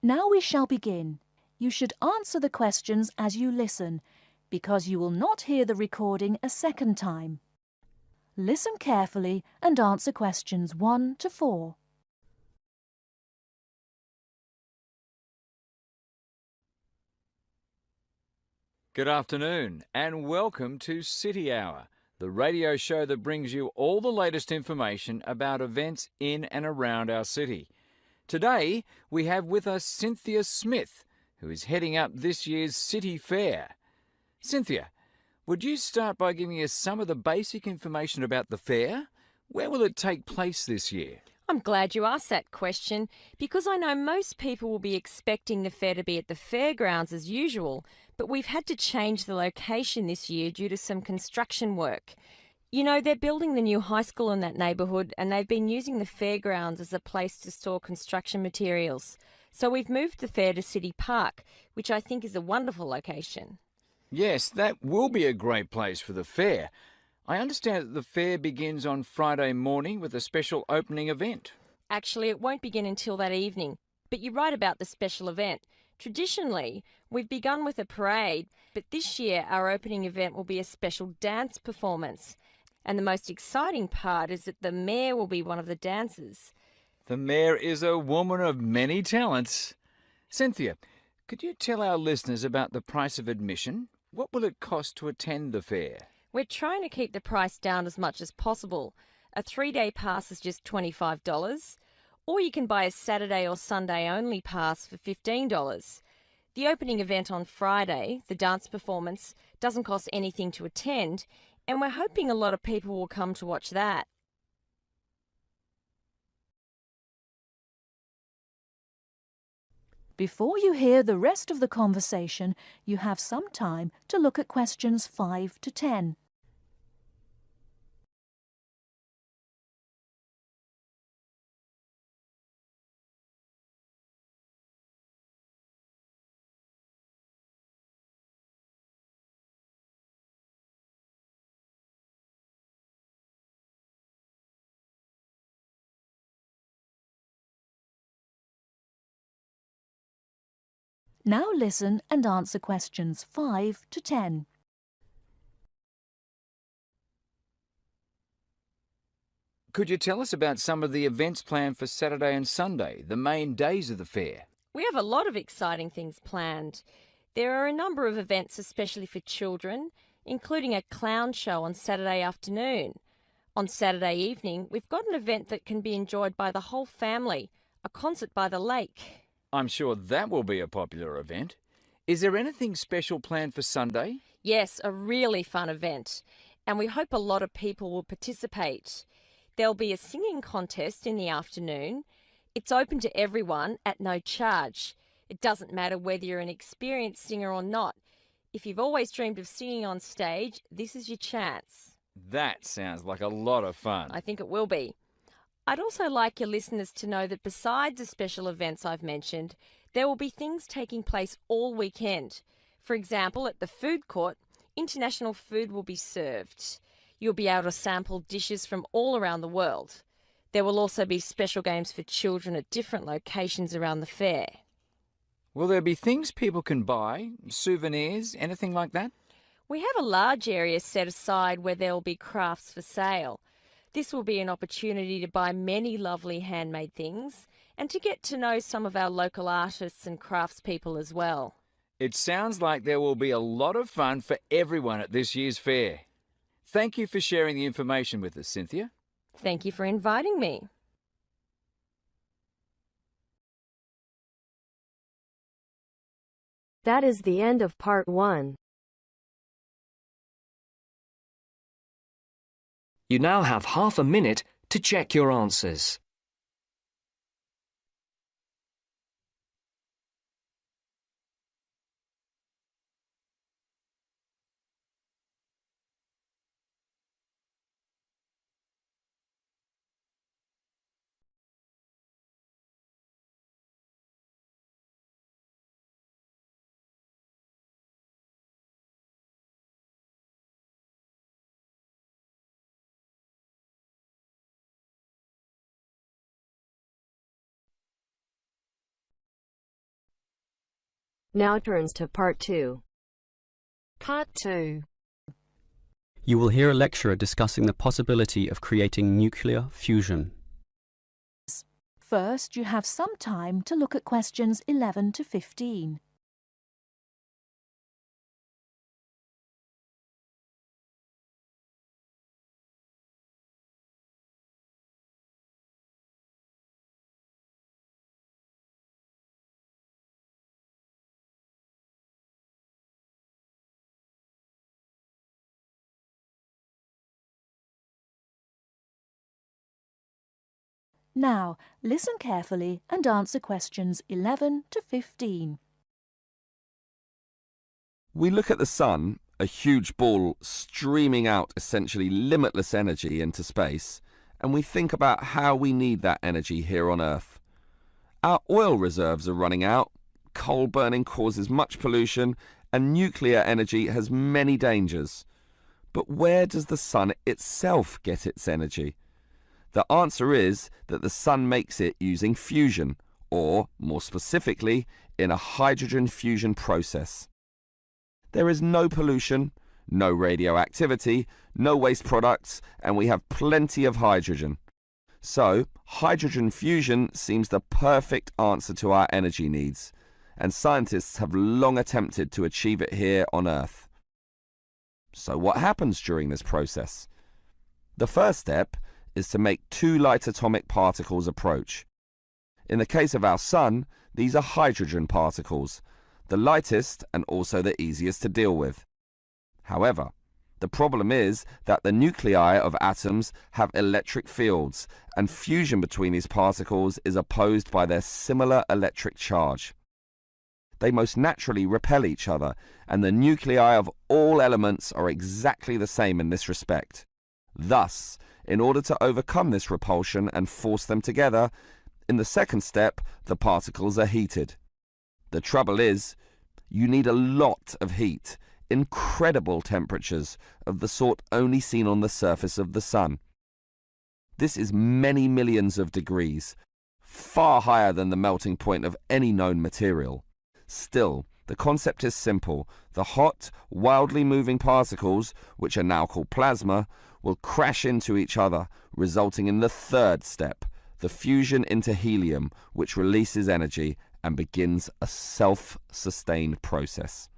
Now we shall begin. You should answer the questions as you listen, because you will not hear the recording a second time. Listen carefully and answer questions 1 to 4. Good afternoon and welcome to City Hour, the radio show that brings you all the latest information about events in and around our city. Today we have with us Cynthia Smith, who is heading up this year's City Fair. Cynthia, would you start by giving us some of the basic information about the fair? Where will it take place this year? I'm glad you asked that question because I know most people will be expecting the fair to be at the fairgrounds as usual, but we've had to change the location this year due to some construction work. You know, they're building the new high school in that neighbourhood and they've been using the fairgrounds as a place to store construction materials. So we've moved the fair to City Park, which I think is a wonderful location. Yes, that will be a great place for the fair. I understand that the fair begins on Friday morning with a special opening event. Actually, it won't begin until that evening, but you're right about the special event. Traditionally, we've begun with a parade, but this year our opening event will be a special dance performance. And the most exciting part is that the mayor will be one of the dancers. The mayor is a woman of many talents. Cynthia, could you tell our listeners about the price of admission? What will it cost to attend the fair? We're trying to keep the price down as much as possible. A 3-day pass is just $25, or you can buy a Saturday or Sunday only pass for $15. The opening event on Friday, the dance performance, doesn't cost anything to attend, and we're hoping a lot of people will come to watch that. Before you hear the rest of the conversation, you have some time to look at questions 5 to 10. Now listen and answer questions 5 to 10. Could you tell us about some of the events planned for Saturday and Sunday, the main days of the fair? We have a lot of exciting things planned. There are a number of events especially for children, including a clown show on Saturday afternoon. On Saturday evening, we've got an event that can be enjoyed by the whole family, a concert by the lake. I'm sure that will be a popular event. Is there anything special planned for Sunday? Yes, a really fun event, and we hope a lot of people will participate. There'll be a singing contest in the afternoon. It's open to everyone at no charge. It doesn't matter whether you're an experienced singer or not. If you've always dreamed of singing on stage, this is your chance. That sounds like a lot of fun. I think it will be. I'd also like your listeners to know that besides the special events I've mentioned, there will be things taking place all weekend. For example, at the food court, international food will be served. You'll be able to sample dishes from all around the world. There will also be special games for children at different locations around the fair. Will there be things people can buy, souvenirs, anything like that? We have a large area set aside where there will be crafts for sale. This will be an opportunity to buy many lovely handmade things and to get to know some of our local artists and craftspeople as well. It sounds like there will be a lot of fun for everyone at this year's fair. Thank you for sharing the information with us, Cynthia. Thank you for inviting me. That is the end of part 1. You now have half a minute to check your answers. Now turns to part 2. Part 2. You will hear a lecturer discussing the possibility of creating nuclear fusion. First, you have some time to look at questions 11 to 15. Now, listen carefully and answer questions 11 to 15. We look at the sun, a huge ball streaming out essentially limitless energy into space, and we think about how we need that energy here on Earth. Our oil reserves are running out, coal burning causes much pollution, and nuclear energy has many dangers. But where does the sun itself get its energy? The answer is that the sun makes it using fusion, or, more specifically, in a hydrogen fusion process. There is no pollution, no radioactivity, no waste products, and we have plenty of hydrogen. So, hydrogen fusion seems the perfect answer to our energy needs, and scientists have long attempted to achieve it here on Earth. So what happens during this process? The first step is to make two light atomic particles approach. In the case of our sun, these are hydrogen particles, the lightest and also the easiest to deal with. However, the problem is that the nuclei of atoms have electric fields, and fusion between these particles is opposed by their similar electric charge. They most naturally repel each other, and the nuclei of all elements are exactly the same in this respect. Thus, in order to overcome this repulsion and force them together, in the second step, the particles are heated. The trouble is, you need a lot of heat, incredible temperatures of the sort only seen on the surface of the sun. This is many millions of degrees, far higher than the melting point of any known material. Still, the concept is simple. The hot, wildly moving particles, which are now called plasma, will crash into each other, resulting in the third step, the fusion into helium, which releases energy and begins a self-sustained process.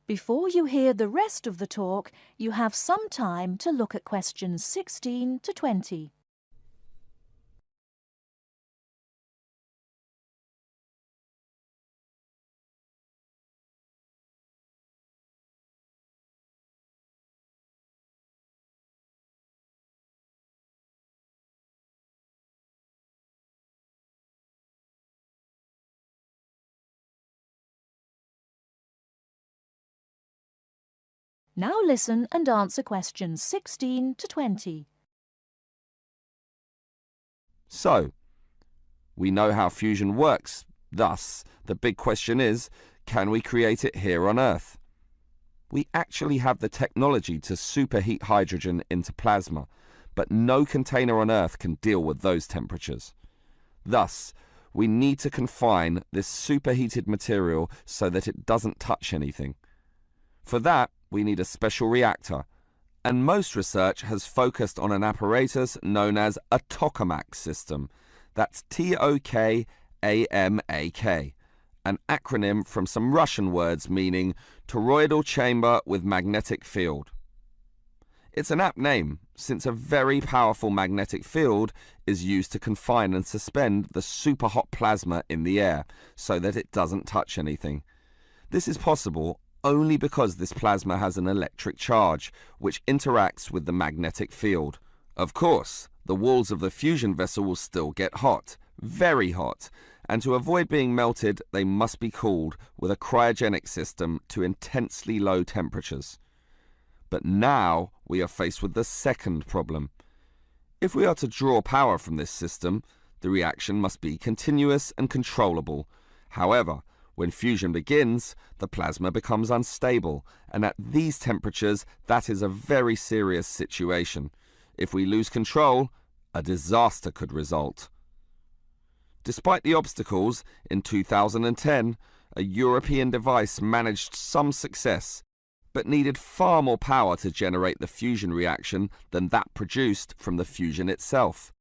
Before you hear the rest of the talk, you have some time to look at questions 16 to 20. Now listen and answer questions 16 to 20. So, we know how fusion works. Thus, the big question is, can we create it here on Earth? We actually have the technology to superheat hydrogen into plasma, but no container on Earth can deal with those temperatures. Thus, we need to confine this superheated material so that it doesn't touch anything. For that, we need a special reactor, and most research has focused on an apparatus known as a tokamak system. That's Tokamak, an acronym from some Russian words meaning toroidal chamber with magnetic field. It's an apt name, since a very powerful magnetic field is used to confine and suspend the super hot plasma in the air so that it doesn't touch anything. This is possible only because this plasma has an electric charge, which interacts with the magnetic field. Of course, the walls of the fusion vessel will still get hot, very hot, and to avoid being melted, they must be cooled with a cryogenic system to intensely low temperatures. But now we are faced with the second problem. If we are to draw power from this system, the reaction must be continuous and controllable. However, when fusion begins, the plasma becomes unstable, and at these temperatures, that is a very serious situation. If we lose control, a disaster could result. Despite the obstacles, in 2010, a European device managed some success, but needed far more power to generate the fusion reaction than that produced from the fusion itself.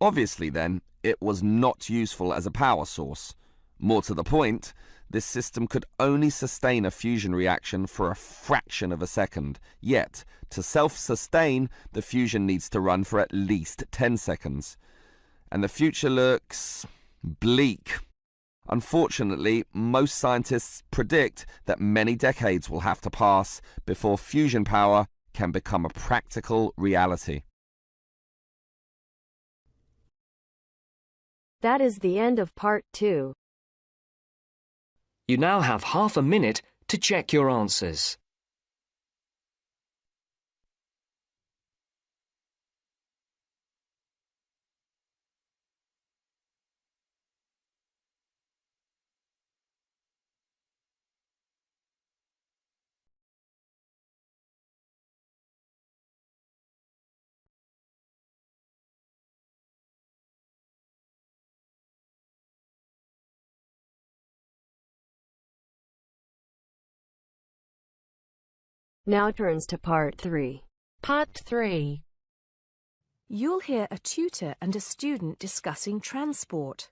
Obviously then, it was not useful as a power source. More to the point, this system could only sustain a fusion reaction for a fraction of a second, yet, to self-sustain, the fusion needs to run for at least 10 seconds. And the future looks bleak. Unfortunately, most scientists predict that many decades will have to pass before fusion power can become a practical reality. That is the end of part 2. You now have half a minute to check your answers. Now turns to part 3. Part 3. You'll hear a tutor and a student discussing transport.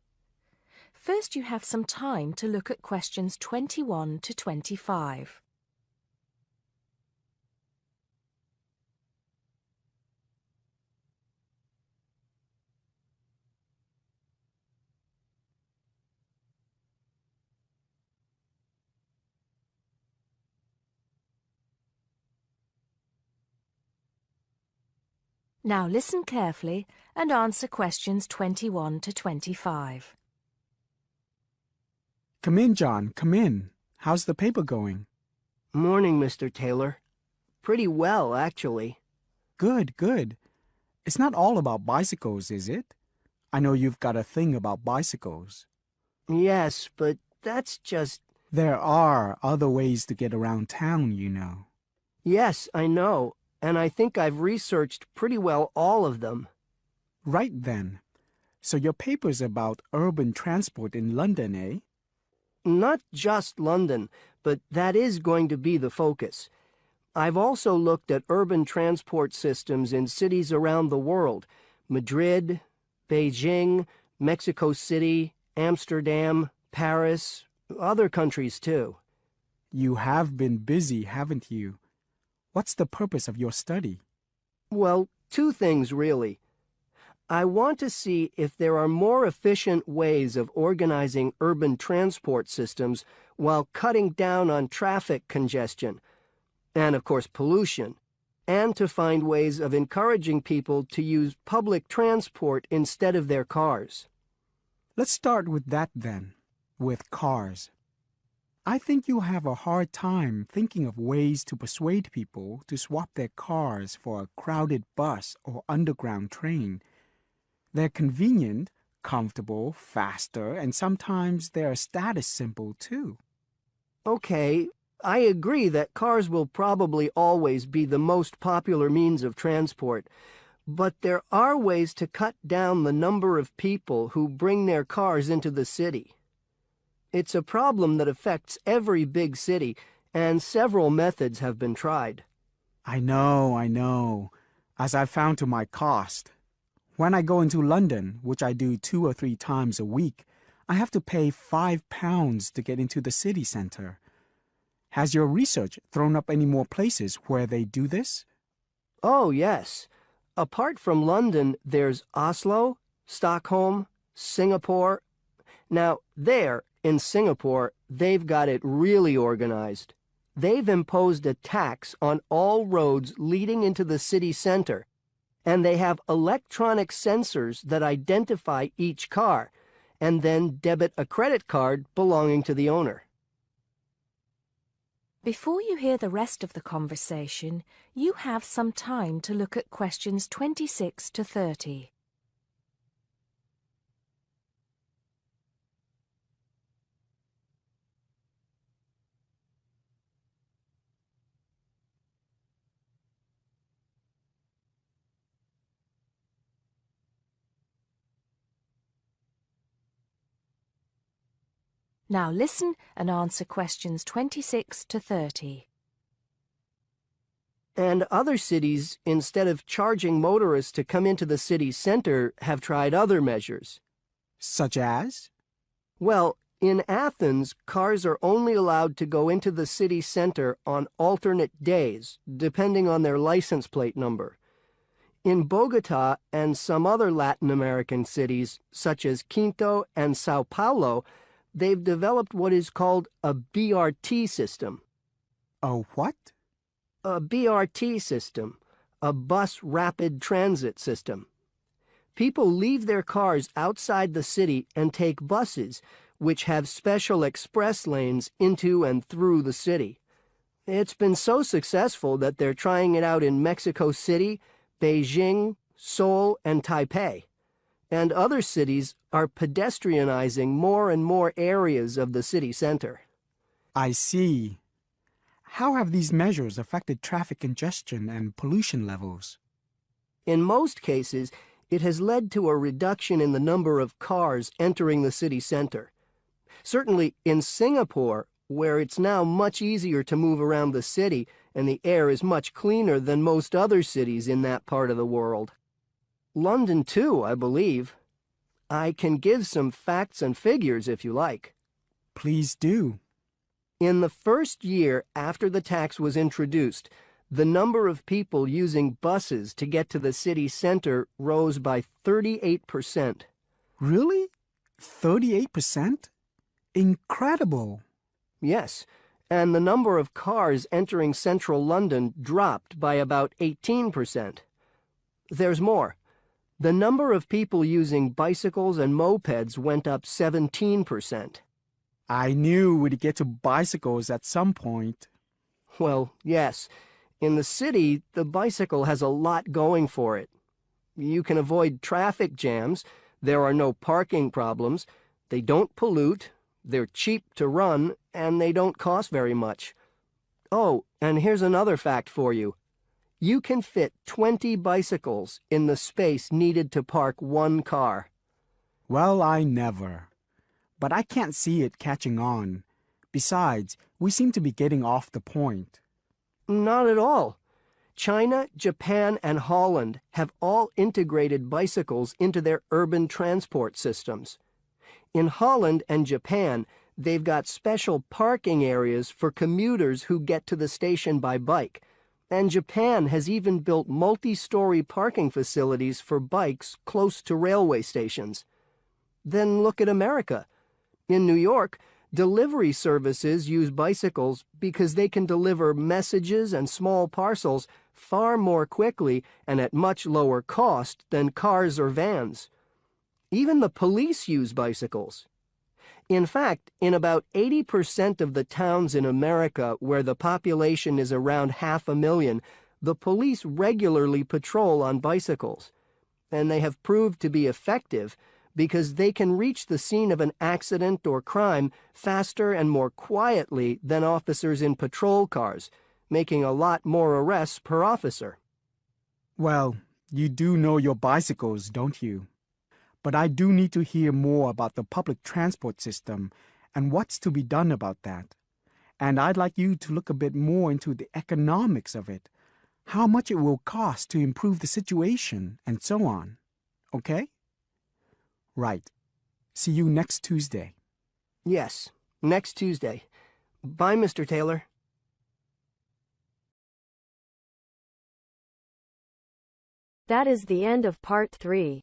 First, you have some time to look at questions 21 to 25. Now listen carefully and answer questions 21 to 25. Come in, John, come in. How's the paper going? Morning, Mr. Taylor. Pretty well, actually. Good, good. It's not all about bicycles, is it? I know you've got a thing about bicycles. Yes, but that's just... There are other ways to get around town, you know. Yes, I know, and I think I've researched pretty well all of them. Right then. So your paper's about urban transport in London, eh? Not just London, but that is going to be the focus. I've also looked at urban transport systems in cities around the world. Madrid, Beijing, Mexico City, Amsterdam, Paris, other countries too. You have been busy, haven't you? What's the purpose of your study? Well, two things really. I want to see if there are more efficient ways of organizing urban transport systems while cutting down on traffic congestion, and of course pollution, and to find ways of encouraging people to use public transport instead of their cars. Let's start with that then, with cars. I think you'll have a hard time thinking of ways to persuade people to swap their cars for a crowded bus or underground train. They're convenient, comfortable, faster, and sometimes they're a status symbol too. Okay, I agree that cars will probably always be the most popular means of transport, but there are ways to cut down the number of people who bring their cars into the city. It's a problem that affects every big city, and several methods have been tried. I know, as I've found to my cost. When I go into London, which I do 2 or 3 times a week, I have to pay £5 to get into the city centre. Has your research thrown up any more places where they do this? Oh, yes. Apart from London, there's Oslo, Stockholm, Singapore. Now, there, in Singapore, they've got it really organized. They've imposed a tax on all roads leading into the city center, and they have electronic sensors that identify each car, and then debit a credit card belonging to the owner. Before you hear the rest of the conversation, you have some time to look at questions 26 to 30. Now listen and answer questions 26 to 30. And other cities, instead of charging motorists to come into the city center, have tried other measures. Such as? Well, in Athens, cars are only allowed to go into the city center on alternate days, depending on their license plate number. In Bogota and some other Latin American cities, such as Quito and Sao Paulo, they've developed what is called a BRT system. A what? A BRT system, a bus rapid transit system. People leave their cars outside the city and take buses, which have special express lanes into and through the city. It's been so successful that they're trying it out in Mexico City, Beijing, Seoul, and Taipei. And other cities are pedestrianizing more and more areas of the city center. I see. How have these measures affected traffic congestion and pollution levels? In most cases, it has led to a reduction in the number of cars entering the city center. Certainly in Singapore, where it's now much easier to move around the city and the air is much cleaner than most other cities in that part of the world. London too, I believe. I can give some facts and figures if you like. Please do. In the first year after the tax was introduced, the number of people using buses to get to the city center rose by 38%. Really? 38%? Incredible! Yes, and the number of cars entering central London dropped by about 18%. There's more. The number of people using bicycles and mopeds went up 17%. I knew we'd get to bicycles at some point. Well, yes. In the city, the bicycle has a lot going for it. You can avoid traffic jams, there are no parking problems, they don't pollute, they're cheap to run, and they don't cost very much. Oh, and here's another fact for you. You can fit 20 bicycles in the space needed to park one car. Well, I never. But I can't see it catching on. Besides, we seem to be getting off the point. Not at all. China, Japan, and Holland have all integrated bicycles into their urban transport systems. In Holland and Japan, they've got special parking areas for commuters who get to the station by bike, and Japan has even built multi-story parking facilities for bikes close to railway stations. Then look at America. In New York, delivery services use bicycles because they can deliver messages and small parcels far more quickly and at much lower cost than cars or vans. Even the police use bicycles. In fact, in about 80% of the towns in America where the population is around 500,000, the police regularly patrol on bicycles. And they have proved to be effective because they can reach the scene of an accident or crime faster and more quietly than officers in patrol cars, making a lot more arrests per officer. Well, you do know your bicycles, don't you? But I do need to hear more about the public transport system and what's to be done about that. And I'd like you to look a bit more into the economics of it, how much it will cost to improve the situation, and so on. Okay? Right. See you next Tuesday. Yes, next Tuesday. Bye, Mr. Taylor. That is the end of part 3.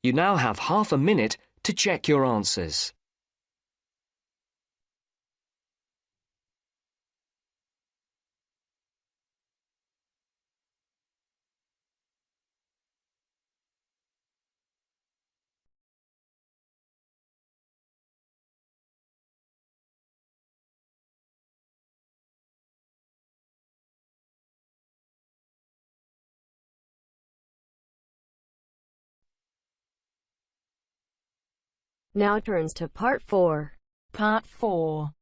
You now have half a minute to check your answers. Now turns to part 4. Part 4.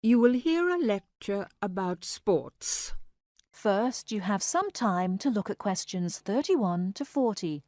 You will hear a lecture about sports. First, you have some time to look at questions 31 to 40.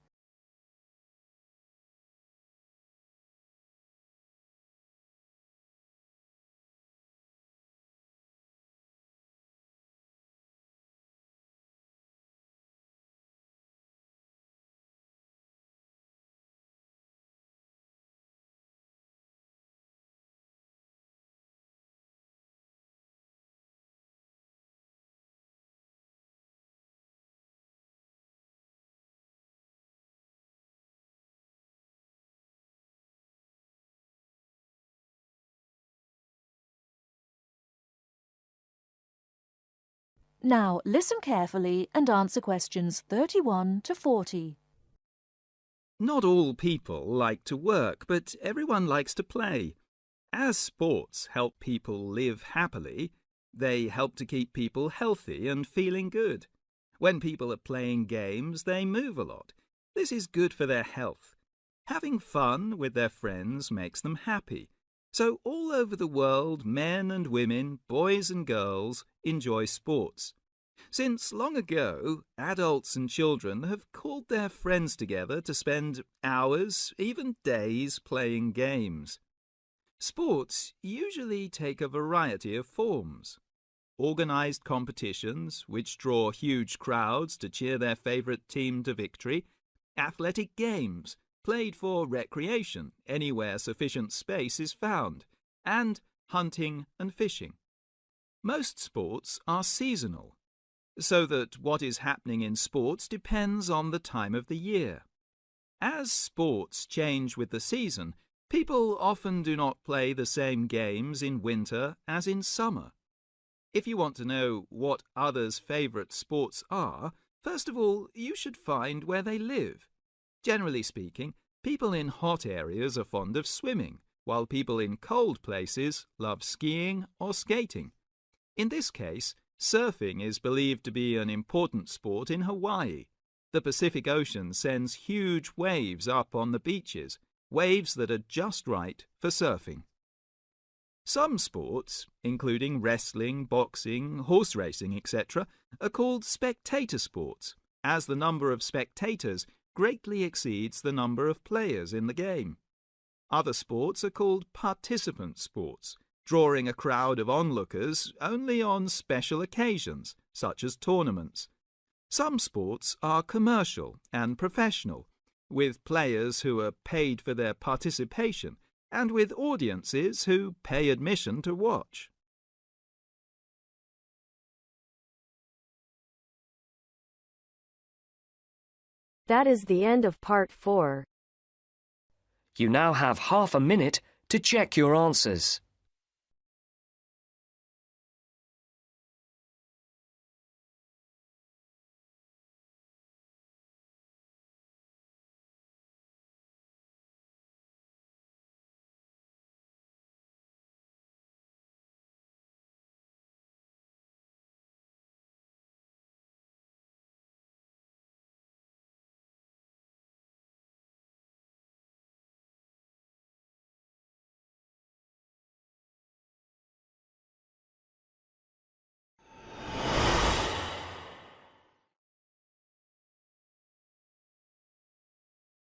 Now listen carefully and answer questions 31 to 40. Not all people like to work, but everyone likes to play. As sports help people live happily, they help to keep people healthy and feeling good. When people are playing games, they move a lot. This is good for their health. Having fun with their friends makes them happy. So all over the world, men and women, boys and girls enjoy sports. Since long ago, adults and children have called their friends together to spend hours, even days, playing games. Sports usually take a variety of forms. Organised competitions, which draw huge crowds to cheer their favourite team to victory, athletic games, played for recreation anywhere sufficient space is found, and hunting and fishing. Most sports are seasonal, so that what is happening in sports depends on the time of the year. As sports change with the season, people often do not play the same games in winter as in summer. If you want to know what others' favourite sports are, first of all, you should find where they live. Generally speaking, people in hot areas are fond of swimming, while people in cold places love skiing or skating. In this case, surfing is believed to be an important sport in Hawaii. The Pacific Ocean sends huge waves up on the beaches, waves that are just right for surfing. Some sports, including wrestling, boxing, horse racing, etc., are called spectator sports, as the number of spectators greatly exceeds the number of players in the game. Other sports are called participant sports, drawing a crowd of onlookers only on special occasions, such as tournaments. Some sports are commercial and professional, with players who are paid for their participation and with audiences who pay admission to watch. That is the end of part 4. You now have half a minute to check your answers.